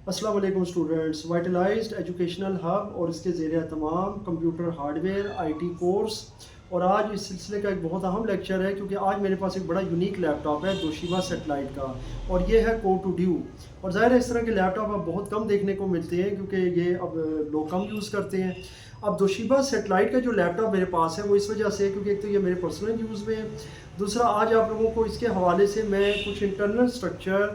अस्सलाम वालेकुम students, वाइटलाइज्ड educational hub और इसके ज़ेर तमाम कंप्यूटर हार्डवेयर आईटी कोर्स। और आज इस सिलसिले का एक बहुत अहम लेक्चर है क्योंकि आज मेरे पास एक बड़ा यूनिक लैपटॉप है तोशिबा सेटेलाइट का, और ये है कोर टू ड्यू। और ज़ाहिर है इस तरह के लैपटॉप अब बहुत कम देखने को मिलते हैं क्योंकि ये अब लोग कम यूज़ करते हैं। अब तोशिबा सेटेलाइट का जो लैपटॉप मेरे पास है वो इस वजह से है क्योंकि एक तो ये मेरे पर्सनल यूज़ में है, दूसरा आज आप लोगों को इसके हवाले से मैं कुछ इंटरनल स्ट्रक्चर,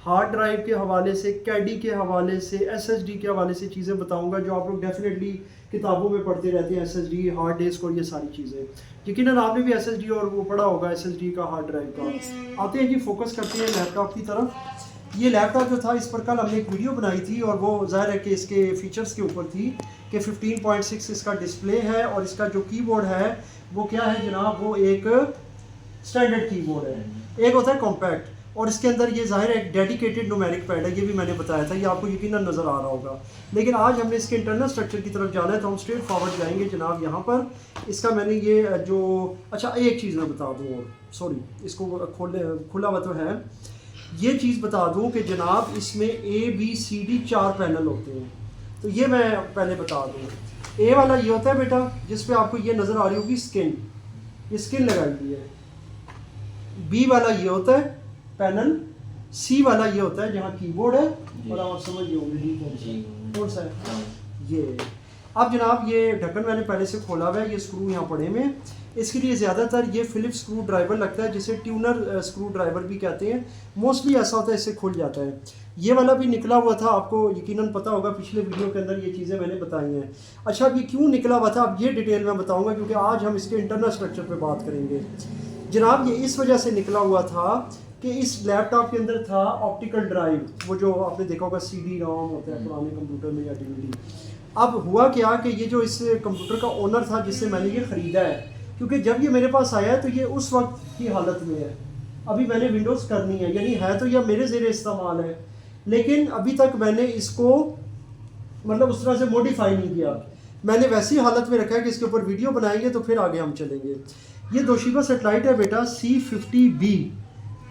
हार्ड ड्राइव के हवाले से, कैडी के हवाले से, एसएसडी के हवाले से चीज़ें बताऊंगा जो आप लोग डेफिनेटली किताबों में पढ़ते रहते हैं। एसएसडी, हार्ड डिस्क और ये सारी चीज़ें यकीनन आपने भी एसएसडी और वो पढ़ा होगा, एसएसडी का, हार्ड ड्राइव का। आते हैं जी, फोकस करते हैं लैपटॉप की तरफ। ये लैपटॉप जो था इस पर कल हमने एक वीडियो बनाई थी और वो ज़ाहिर है कि इसके फीचर्स के ऊपर थी कि 15.6 इसका डिस्प्ले है और इसका जो कीबोर्ड है वो क्या है जनाब, वो एक स्टैंडर्ड कीबोर्ड है, एक होता है कॉम्पैक्ट, और इसके अंदर ये ज़ाहिर है एक डेडिकेटेड न्यूमेरिक पैड है। ये भी मैंने बताया था, ये आपको यकीनन नज़र आ रहा होगा। लेकिन आज हमने इसके इंटरनल स्ट्रक्चर की तरफ जाना है तो हम स्ट्रेट फॉरवर्ड जाएंगे जनाब। यहाँ पर इसका मैंने ये जो, अच्छा एक चीज़ मैं बता दूँ, और सॉरी इसको खुला हुआ तो है, ये चीज़ बता दूँ कि जनाब इसमें ABCD 4 पैनल होते हैं। तो ये मैं पहले बता दूँ। ए वाला ये होता है बेटा जिस पे आपको ये नज़र आ रही होगी स्किन, ये स्किन लगाई हुई है। बी वाला ये होता है पैनल, सी वाला ये होता है जहाँ कीबोर्ड है, और आप समझ गए होंगे कौन सा है ये। अब जनाब ये ढक्कन मैंने पहले से खोला हुआ है, ये स्क्रू यहाँ पड़े में। इसके लिए ज़्यादातर ये फिलिप्स स्क्रू ड्राइवर लगता है जिसे ट्यूनर स्क्रू ड्राइवर भी कहते हैं। मोस्टली ऐसा होता है, इससे खुल जाता है। ये वाला भी निकला हुआ था, आपको यकीनन पता होगा, पिछले वीडियो के अंदर ये चीज़ें मैंने बताई हैं। अच्छा, अब ये क्यों निकला हुआ था अब ये डिटेल में बताऊँगा क्योंकि आज हम इसके इंटरनल स्ट्रक्चर पर बात करेंगे। जनाब ये इस वजह से निकला हुआ था कि इस लैपटॉप के अंदर था ऑप्टिकल ड्राइव, वो जो आपने देखा होगा CD रोम होता है पुराने कंप्यूटर में या DVD। अब हुआ क्या कि ये जो इस कंप्यूटर का ओनर था जिससे मैंने ये ख़रीदा है, क्योंकि जब ये मेरे पास आया है तो ये उस वक्त की हालत में है, अभी मैंने विंडोज़ करनी है, यानी है तो यह मेरे ज़ेरे इस्तेमाल है, लेकिन अभी तक मैंने इसको मतलब उस तरह से मॉडिफाई नहीं किया। मैंने वैसी हालत में रखा है कि इसके ऊपर वीडियो बनाएंगे तो फिर आगे हम चलेंगे। ये तोशिबा सेटेलाइट है बेटा C50B,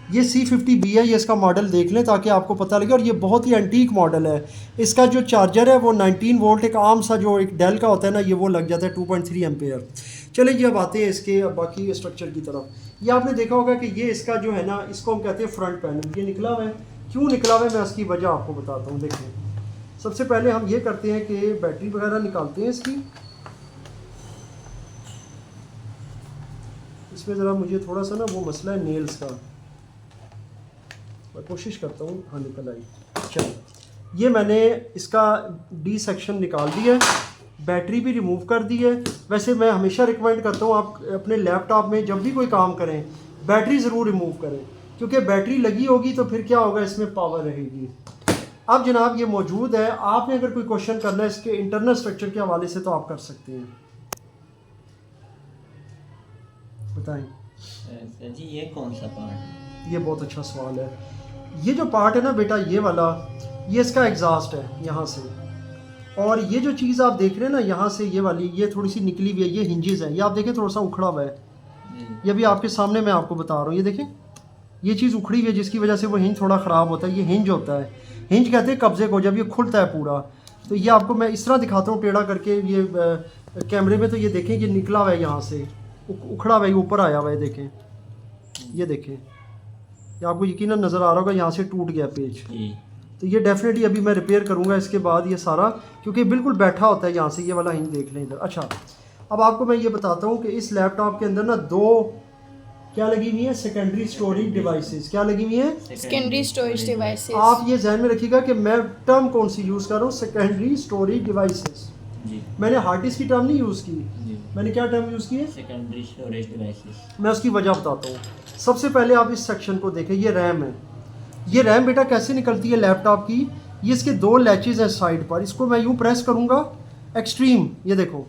ये C50B है, ये इसका मॉडल देख लें ताकि आपको पता लगे। और ये बहुत ही एंटीक मॉडल है। इसका जो चार्जर है वो 19 वोल्ट, एक आम सा जो एक डेल का होता है ना, ये वो लग जाता है 2.3 एम्पेयर। चले जी अब आते हैं इसके बाकी स्ट्रक्चर की तरफ। ये आपने देखा होगा कि ये इसका जो है ना, इसको हम कहते हैं फ्रंट पैनल। ये निकला हुआ है, क्यों निकला हुआ है मैं इसकी वजह आपको बताता हूँ। देखिए सबसे पहले हम ये करते हैं कि बैटरी वगैरह निकालते हैं इसकी। इसमें ज़रा मुझे थोड़ा सा ना वो मसला है नेल्स का, मैं कोशिश करता हूँ। हाँ निकल आई। चलो ये मैंने इसका D सेक्शन निकाल दिया है, बैटरी भी रिमूव कर दी है। वैसे मैं हमेशा रिकमेंड करता हूँ आप अपने लैपटॉप में जब भी कोई काम करें बैटरी ज़रूर रिमूव करें, क्योंकि बैटरी लगी होगी तो फिर क्या होगा, इसमें पावर रहेगी। अब जनाब ये मौजूद है, आपने अगर कोई क्वेश्चन करना है इसके इंटरनल स्ट्रक्चर के हवाले से तो आप कर सकते हैं, बताएं जी। ये कौन सा पार्ट है? ये बहुत अच्छा सवाल है। ये जो पार्ट है ना बेटा, ये वाला, ये इसका एग्जॉस्ट है यहाँ से, और ये जो चीज़ आप देख रहे हैं ना यहाँ से, ये वाली ये थोड़ी सी निकली हुई है, ये हिंजेस है। ये आप देखें थोड़ा सा उखड़ा हुआ है, ये भी आपके सामने मैं आपको बता रहा हूँ। ये देखें ये चीज़ उखड़ी हुई है जिसकी वजह से वो हिंज थोड़ा ख़राब होता है। ये हिंज होता है, हिंज कहते हैं कब्जे को, जब ये खुलता है पूरा। तो ये आपको मैं इस तरह दिखाता हूँ टेढ़ा करके, ये कैमरे में, तो ये देखें ये निकला हुआ है यहाँ से, उखड़ा हुआ है, ऊपर आया हुआ है। देखें ये देखें, ये आपको यकीनन नज़र आ रहा होगा, यहाँ से टूट गया पेज। तो ये डेफिनेटली अभी मैं रिपेयर करूँगा इसके बाद ये सारा, क्योंकि बिल्कुल बैठा होता है यहाँ से। ये वाला हिंज देख लें इधर। अच्छा अब आपको मैं ये बताता हूँ कि इस लैपटॉप के अंदर ना दो क्या लगी हुई है, सेकेंडरी स्टोरेज डिवाइसेस। क्या लगी हुई है? Secondary storage devices. आप ये ध्यान में रखिएगा कि मैं टर्म कौन सी यूज़ कर रहा हूँ, सेकेंडरी स्टोरेज डिवाइसेस। मैंने हार्ड डिस्क की टर्म नहीं यूज़ की, मैंने क्या टर्म यूज़ की है? Secondary storage devices. मैं उसकी वजह बताता हूँ। सबसे पहले आप इस सेक्शन को देखें, ये रैम है। ये रैम बेटा कैसे निकलती है लैपटॉप की, ये इसके दो लैचेज़ हैं साइड पर। इसको मैं यूँ प्रेस करूँगा एक्सट्रीम, ये देखो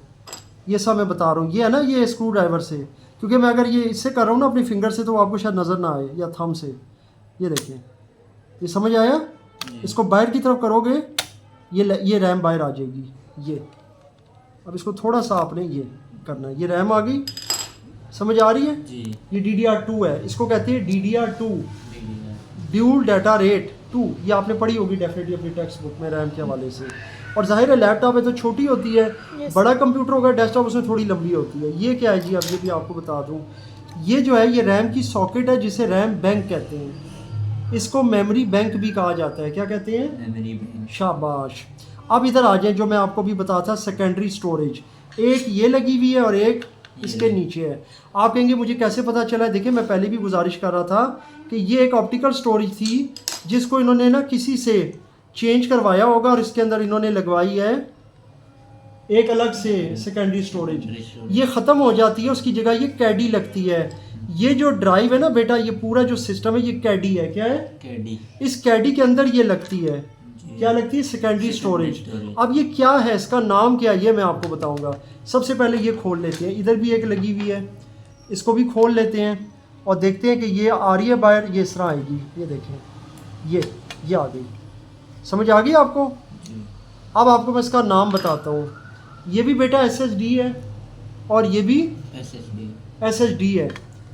ये सब मैं बता रहा हूँ। ये है ना ये स्क्रू ड्राइवर से, क्योंकि मैं अगर ये इससे कर रहा हूँ ना अपनी फिंगर से तो आपको शायद नज़र ना आए, या थंब से। ये देखिए, ये समझ आया? इसको बाहर की तरफ करोगे ये रैम बाहर आ जाएगी। ये अब इसको थोड़ा सा आपने ये करना है, ये रैम आ गई, समझ आ रही है जी। ये DDR2 है, इसको कहते हैं DDR2, ड्यूल डाटा रेट। 2, ये आपने पढ़ी होगी डेफिनेटली अपनी टेक्स्ट बुक में रैम के हवाले से। और जाहिर है लैपटॉप है तो छोटी होती है, बड़ा कंप्यूटर होगा डेस्कटॉप उसमें थोड़ी लंबी होती है। ये क्या है जी, अब ये भी आपको बता दूँ, ये जो है ये रैम की सॉकेट है जिसे रैम बैंक कहते हैं। इसको मेमोरी बैंक भी कहा जाता है। क्या कहते हैं? Memory bank. शाबाश। अब इधर आ जाए, जो मैं आपको भी बताया था सेकेंडरी स्टोरेज, एक ये लगी हुई है और एक इसके नीचे है। आप कहेंगे मुझे कैसे पता चला? देखिए मैं पहले भी गुजारिश कर रहा था कि ये एक ऑप्टिकल स्टोरेज थी जिसको इन्होंने ना किसी से चेंज करवाया होगा और इसके अंदर इन्होंने लगवाई है एक अलग से सेकेंडरी स्टोरेज। ये ख़त्म हो जाती है, उसकी जगह ये कैडी लगती है। ये जो ड्राइव है ना बेटा, ये पूरा जो सिस्टम है ये कैडी है। क्या है? कैडी। इस कैडी के अंदर ये लगती है। क्या लगती है? Secondary storage. अब ये क्या है, इसका नाम क्या है, ये मैं आपको बताऊंगा। सबसे पहले ये खोल लेते हैं, इधर भी एक लगी हुई है, इसको भी खोल लेते हैं और देखते हैं कि ये आ रही है बाहर, ये इस तरह आएगी। ये देखें, ये आ गई। समझ आ गई आपको? अब आपको मैं इसका नाम बताता हूँ। ये भी बेटा SSD है और ये भी SSD है।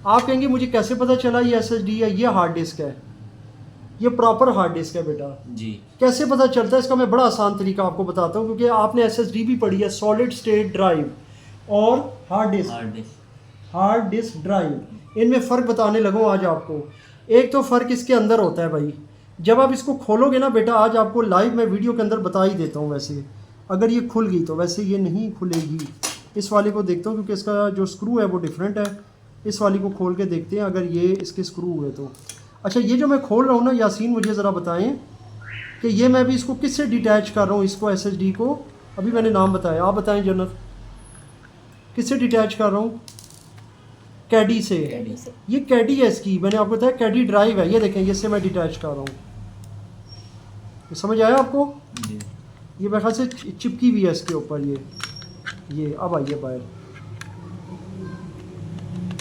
आप कहेंगे मुझे कैसे पता चला ये SSD है? ये हार्ड डिस्क है, ये प्रॉपर हार्ड डिस्क है बेटा जी। कैसे पता चलता है? इसका मैं बड़ा आसान तरीका आपको बताता हूँ, क्योंकि आपने SSD भी पढ़ी है, सॉलिड स्टेट ड्राइव और हार्ड डिस्क ड्राइव। इनमें फ़र्क बताने लगूँ आज आपको। एक तो फ़र्क इसके अंदर होता है भाई, जब आप इसको खोलोगे ना बेटा, आज आपको लाइव मैं वीडियो के अंदर बता ही देता हूँ। वैसे अगर ये खुल गई तो वैसे ये नहीं खुलेगी। इस वाले को देखता हूँ क्योंकि इसका जो स्क्रू है वो डिफरेंट है। इस वाली को खोल के देखते हैं अगर ये इसके स्क्रू हुए तो। अच्छा, ये जो मैं खोल रहा हूँ ना यासीन, मुझे ज़रा बताएं कि ये मैं भी इसको किससे डिटैच कर रहा हूँ, इसको SSD को? अभी मैंने नाम बताया, आप बताएं जन्नत, किससे डिटैच कर रहा हूँ? कैडी से। ये कैडी है इसकी, मैंने आपको बताया कैडी ड्राइव है। ये देखें, इससे मैं डिटैच कर रहा हूँ। समझ आया आपको? ये मेरे ख्याल से चिपकी हुई है इसके ऊपर। ये अब आइए बाहर,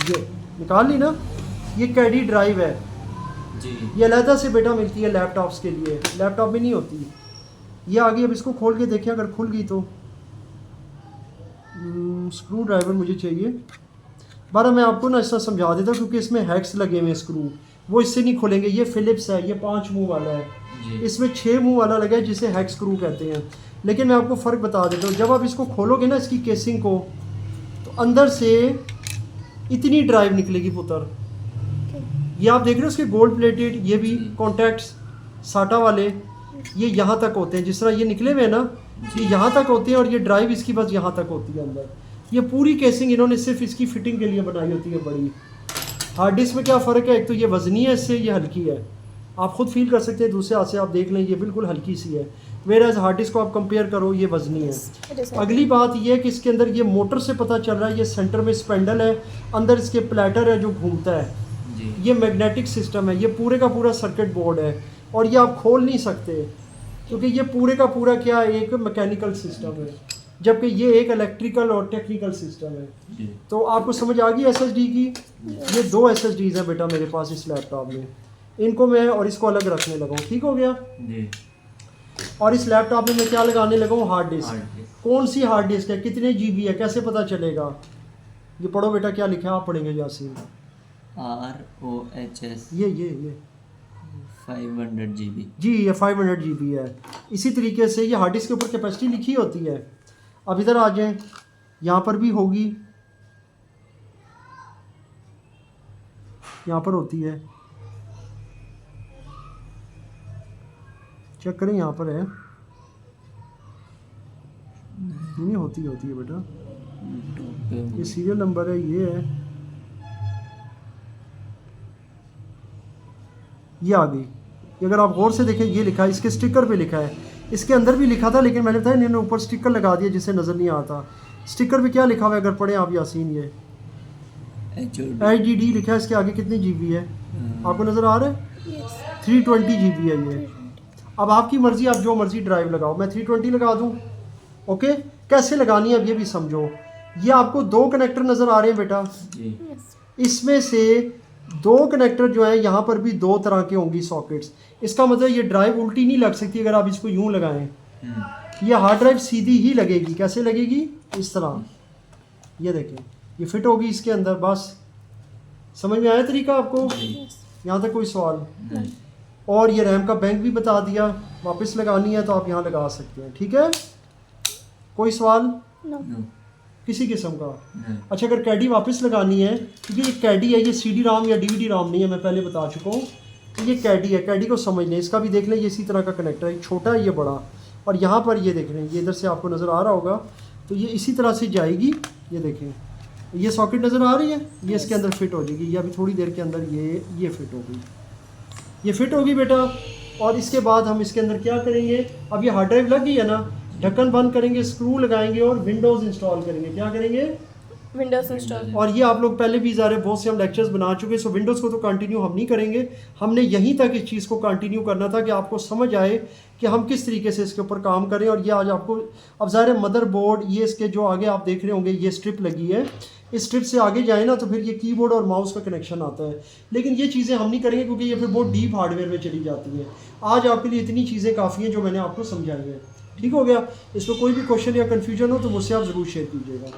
ये निकाल ली ना। ये कैडी ड्राइव है जी। ये अलहदा से बेटा मिलती है लैपटॉप्स के लिए, लैपटॉप में नहीं होती। ये आ गई। अब इसको खोल के देखें, अगर खुल गई तो स्क्रू ड्राइवर मुझे चाहिए। बारह मैं आपको ना इसका समझा देता हूँ, क्योंकि इसमें हैक्स लगे हुए स्क्रू, वो इससे नहीं खुलेंगे। ये फिलिप्स है, ये 5 मुंह वाला है, इसमें 6 मुंह वाला लगा है जिसे हैक स्क्रू कहते हैं। लेकिन मैं आपको फ़र्क बता देता हूँ, जब आप इसको खोलोगे ना इसकी केसिंग को, तो अंदर से इतनी ड्राइव निकलेगी पुत्र। ये आप देख रहे हो इसके गोल्ड प्लेटेड, ये भी कॉन्टैक्ट्स साटा वाले, ये यहाँ तक होते हैं। जिस तरह ये निकले हुए हैं ना, ये यहाँ तक होते हैं और ये ड्राइव इसकी बस यहाँ तक होती है अंदर। ये पूरी केसिंग इन्होंने सिर्फ इसकी फिटिंग के लिए बनाई होती है बड़ी। हार्ड डिस्क में क्या फ़र्क है? एक तो ये वज़नी है, इससे ये हल्की है, आप खुद फील कर सकते हैं, दूसरे हाथ से आप देख लें, ये बिल्कुल हल्की सी है। वेयर एज हार्ड डिस्क को आप कंपेयर करो, ये वज़नी है। अगली बात ये है कि इसके अंदर ये मोटर से पता चल रहा है, ये सेंटर में स्पेंडल है, अंदर इसके प्लेटर है जो घूमता है, ये मैग्नेटिक सिस्टम है, ये पूरे का पूरा सर्किट बोर्ड है और ये आप खोल नहीं सकते क्योंकि ये पूरे का पूरा क्या एक मैकेनिकल सिस्टम है, जबकि ये एक इलेक्ट्रिकल और टेक्निकल सिस्टम है। तो आपको समझ आ गई SSD की? ये 2 SSDs हैं बेटा मेरे पास इस लैपटॉप में, इनको मैं और इसको अलग रखने लगा हूँ। ठीक हो गया जी। और इस लैपटॉप में मैं क्या लगाने लगा हूँ? Hard disk. कौन सी हार्ड डिस्क है, कितने GB है, कैसे पता चलेगा? ये पढ़ो बेटा, क्या लिखा है आप पढ़ेंगे यासीन? ROHS ये 500 GB जी, ये 500 GB है। इसी तरीके से ये हार्ड डिस्क के ऊपर कैपेसिटी लिखी होती है। अब इधर आ जाएं, यहाँ पर भी होगी, यहाँ पर होती है, चेक करें, यहाँ पर है, नहीं होती है बेटा, ये सीरियल नंबर है, ये है, ये आ गई। अगर आप गौर से देखें, ये लिखा है, इसके स्टिकर पे लिखा है, इसके अंदर भी लिखा था लेकिन मैंने बताया इन्होंने ऊपर स्टिकर लगा दिया जिससे नज़र नहीं आता। स्टिकर पे क्या लिखा हुआ है अगर पढ़ें आप यासीन? ये HDD लिखा है, इसके आगे कितनी GB है आपको नज़र आ रहा है? 320 GB है ये। अब आपकी मर्ज़ी, आप जो मर्ज़ी ड्राइव लगाओ, मैं 320 लगा दूँ। ओके, कैसे लगानी है अब ये भी समझो। ये आपको 2 कनेक्टर नज़र आ रहे हैं बेटा, इसमें से 2 कनेक्टर जो है यहाँ पर भी 2 तरह के होंगी सॉकेट्स। इसका मतलब ये ड्राइव उल्टी नहीं लग सकती अगर आप इसको यूँ लगाएं। ये हार्ड ड्राइव सीधी ही लगेगी। कैसे लगेगी? इस तरह, ये देखें, ये फिट होगी इसके अंदर। बस समझ में आया तरीका आपको? यहाँ तक कोई सवाल? और ये रैम का बैंक भी बता दिया, वापस लगानी है तो आप यहाँ लगा सकते हैं। ठीक है, कोई सवाल नो किसी किस्म का? नहीं। अच्छा, अगर कैडी वापस लगानी है, क्योंकि ये कैडी है, ये CD राम या DVD राम नहीं है, मैं पहले बता चुका हूँ। तो ये कैडी है, कैडी को समझ लें, इसका भी देख लें, ये इसी तरह का कनेक्टर है, एक छोटा है ये बड़ा, और यहाँ पर ये देख रहे हैं, ये इधर से आपको नज़र आ रहा होगा, तो ये इसी तरह से जाएगी। ये देखें, ये सॉकेट नज़र आ रही है, ये इसके अंदर फिट हो जाएगी, ये अभी थोड़ी देर के अंदर ये फिट हो गई, ये फिट होगी बेटा। और इसके बाद हम इसके अंदर क्या करेंगे, अब ये हार्ड ड्राइव लग गई है ना, ढक्कन बंद करेंगे, स्क्रू लगाएंगे और विंडोज़ इंस्टॉल करेंगे। क्या करेंगे? Windows install. और ये आप लोग पहले भी ज़ारे बहुत से हम लेक्चर्स बना चुके हैं, सो विंडोज़ को तो कंटिन्यू हम नहीं करेंगे, हमने यहीं तक इस चीज़ को कंटिन्यू करना था कि आपको समझ आए कि हम किस तरीके से इसके ऊपर काम करें। और ये आज आपको, अब ज़ाहिर मदरबोर्ड, ये इसके जो आगे आप देख रहे होंगे ये स्ट्रिप लगी है, इस स्ट्रिप से आगे जाए ना तो फिर ये कीबोर्ड और माउस का कनेक्शन आता है, लेकिन ये चीज़ें हम नहीं करेंगे क्योंकि ये फिर बहुत डीप हार्डवेयर में चली जाती है। आज आपके लिए इतनी चीज़ें काफ़ी हैं जो मैंने आपको समझाई है। ठीक हो गया? इसमें कोई भी क्वेश्चन या कन्फ्यूजन हो तो मुझसे आप ज़रूर शेयर कीजिएगा।